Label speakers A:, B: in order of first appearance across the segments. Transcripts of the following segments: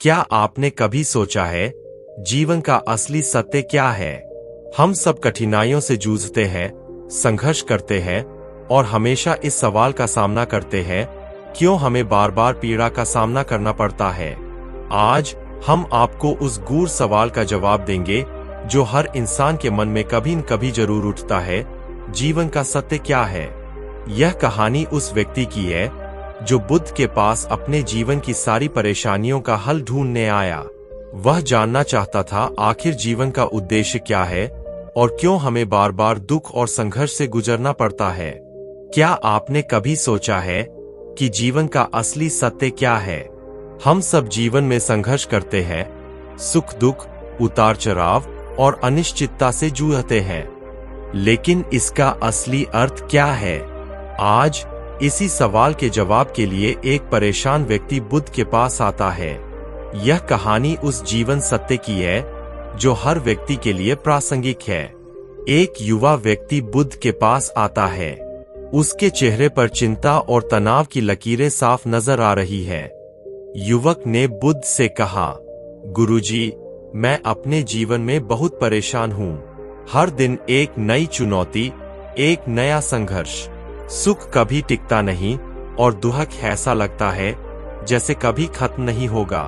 A: क्या आपने कभी सोचा है जीवन का असली सत्य क्या है? हम सब कठिनाइयों से जूझते हैं, संघर्ष करते हैं और हमेशा इस सवाल का सामना करते हैं, क्यों हमें बार बार पीड़ा का सामना करना पड़ता है? आज हम आपको उस गूढ़ सवाल का जवाब देंगे जो हर इंसान के मन में कभी न कभी जरूर उठता है। जीवन का सत्य क्या है? यह कहानी उस व्यक्ति की है जो बुद्ध के पास अपने जीवन की सारी परेशानियों का हल ढूंढने आया। वह जानना चाहता था आखिर जीवन का उद्देश्य क्या है और क्यों हमें बार बार दुख और संघर्ष से गुजरना पड़ता है। क्या आपने कभी सोचा है कि जीवन का असली सत्य क्या है? हम सब जीवन में संघर्ष करते हैं, सुख दुख, उतार चढ़ाव और अनिश्चितता से जूझते हैं, लेकिन इसका असली अर्थ क्या है? आज इसी सवाल के जवाब के लिए एक परेशान व्यक्ति बुद्ध के पास आता है। यह कहानी उस जीवन सत्य की है जो हर व्यक्ति के लिए प्रासंगिक है। एक युवा व्यक्ति बुद्ध के पास आता है। उसके चेहरे पर चिंता और तनाव की लकीरें साफ नजर आ रही है। युवक ने बुद्ध से कहा, गुरुजी, मैं अपने जीवन में बहुत परेशान हूँ। हर दिन एक नई चुनौती, एक नया संघर्ष। सुख कभी टिकता नहीं और दुख ऐसा लगता है जैसे कभी खत्म नहीं होगा।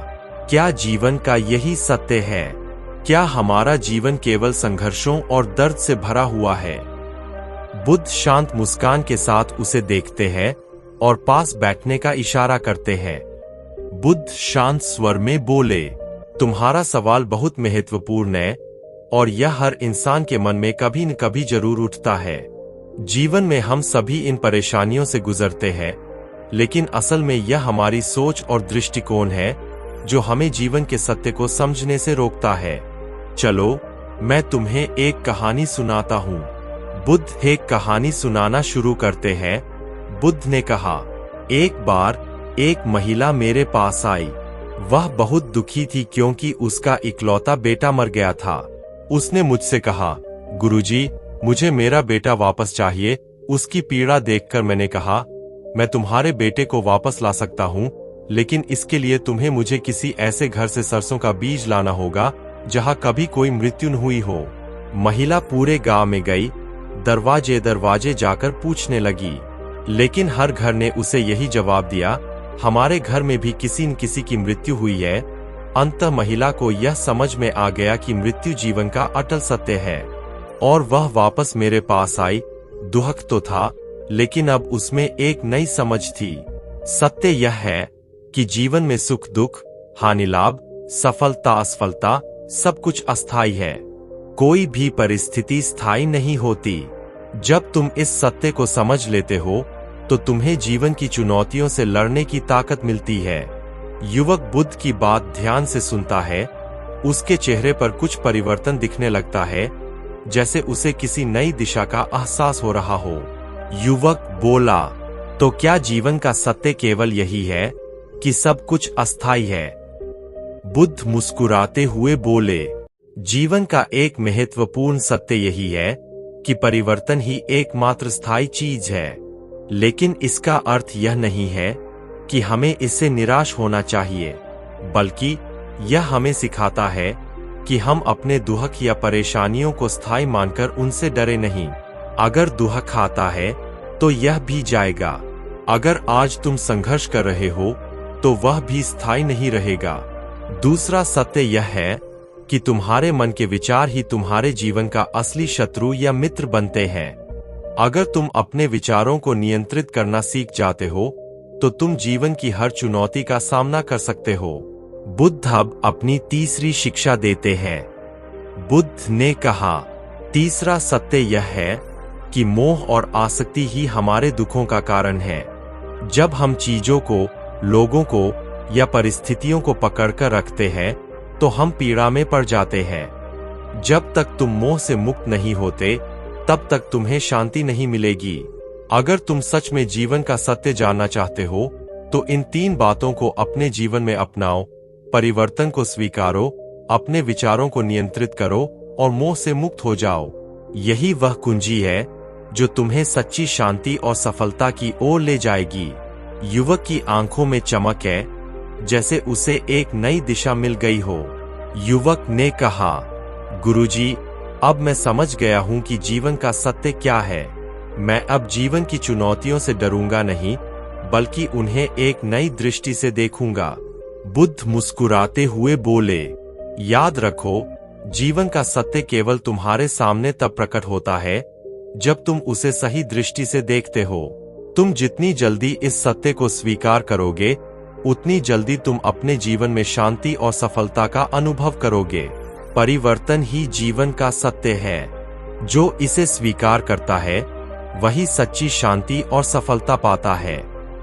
A: क्या जीवन का यही सत्य है? क्या हमारा जीवन केवल संघर्षों और दर्द से भरा हुआ है? बुद्ध शांत मुस्कान के साथ उसे देखते हैं और पास बैठने का इशारा करते हैं। बुद्ध शांत स्वर में बोले, तुम्हारा सवाल बहुत महत्वपूर्ण है और यह हर इंसान के मन में कभी न कभी जरूर उठता है। जीवन में हम सभी इन परेशानियों से गुजरते हैं, लेकिन असल में यह हमारी सोच और दृष्टिकोण है जो हमें जीवन के सत्य को समझने से रोकता है। चलो, मैं तुम्हें एक कहानी सुनाता हूँ। बुद्ध एक कहानी सुनाना शुरू करते हैं। बुद्ध ने कहा, एक बार एक महिला मेरे पास आई। वह बहुत दुखी थी क्योंकि उसका इकलौता बेटा मर गया था। उसने मुझसे कहा, गुरुजी, मुझे मेरा बेटा वापस चाहिए। उसकी पीड़ा देखकर मैंने कहा, मैं तुम्हारे बेटे को वापस ला सकता हूँ, लेकिन इसके लिए तुम्हें मुझे किसी ऐसे घर से सरसों का बीज लाना होगा जहाँ कभी कोई मृत्यु न हुई हो। महिला पूरे गांव में गई, दरवाजे दरवाजे जाकर पूछने लगी, लेकिन हर घर ने उसे यही जवाब दिया, हमारे घर में भी किसी न किसी की मृत्यु हुई है। अंततः महिला को यह समझ में आ गया कि मृत्यु जीवन का अटल सत्य है और वह वापस मेरे पास आई। दुख तो था, लेकिन अब उसमें एक नई समझ थी। सत्य यह है कि जीवन में सुख दुख, हानि लाभ, सफलता असफलता, सब कुछ अस्थायी है। कोई भी परिस्थिति स्थायी नहीं होती। जब तुम इस सत्य को समझ लेते हो तो तुम्हें जीवन की चुनौतियों से लड़ने की ताकत मिलती है। युवक बुद्ध की बात ध्यान से सुनता है। उसके चेहरे पर कुछ परिवर्तन दिखने लगता है, जैसे उसे किसी नई दिशा का एहसास हो रहा हो। युवक बोला, तो क्या जीवन का सत्य केवल यही है कि सब कुछ अस्थायी है? बुद्ध मुस्कुराते हुए बोले, जीवन का एक महत्वपूर्ण सत्य यही है कि परिवर्तन ही एकमात्र स्थायी चीज है, लेकिन इसका अर्थ यह नहीं है कि हमें इससे निराश होना चाहिए, बल्कि यह हमें सिखाता है कि हम अपने दुख या परेशानियों को स्थायी मानकर उनसे डरे नहीं। अगर दुख आता है तो यह भी जाएगा। अगर आज तुम संघर्ष कर रहे हो तो वह भी स्थायी नहीं रहेगा। दूसरा सत्य यह है कि तुम्हारे मन के विचार ही तुम्हारे जीवन का असली शत्रु या मित्र बनते हैं। अगर तुम अपने विचारों को नियंत्रित करना सीख जाते हो तो तुम जीवन की हर चुनौती का सामना कर सकते हो। बुद्ध अब अपनी तीसरी शिक्षा देते हैं। बुद्ध ने कहा, तीसरा सत्य यह है कि मोह और आसक्ति ही हमारे दुखों का कारण है। जब हम चीजों को, लोगों को या परिस्थितियों को पकड़कर रखते हैं तो हम पीड़ा में पड़ जाते हैं। जब तक तुम मोह से मुक्त नहीं होते तब तक तुम्हें शांति नहीं मिलेगी। अगर तुम सच में जीवन का सत्य जानना चाहते हो तो इन 3 बातों को अपने जीवन में अपनाओ। परिवर्तन को स्वीकारो, अपने विचारों को नियंत्रित करो और मोह से मुक्त हो जाओ। यही वह कुंजी है जो तुम्हें सच्ची शांति और सफलता की ओर ले जाएगी। युवक की आंखों में चमक है, जैसे उसे एक नई दिशा मिल गई हो। युवक ने कहा, गुरुजी, अब मैं समझ गया हूं कि जीवन का सत्य क्या है। मैं अब जीवन की चुनौतियों से डरूंगा नहीं, बल्कि उन्हें एक नई दृष्टि से देखूंगा। बुद्ध मुस्कुराते हुए बोले, याद रखो, जीवन का सत्य केवल तुम्हारे सामने तब प्रकट होता है जब तुम उसे सही दृष्टि से देखते हो। तुम जितनी जल्दी इस सत्य को स्वीकार करोगे, उतनी जल्दी तुम अपने जीवन में शांति और सफलता का अनुभव करोगे। परिवर्तन ही जीवन का सत्य है। जो इसे स्वीकार करता है, वही सच्ची शांति और सफलता पाता है।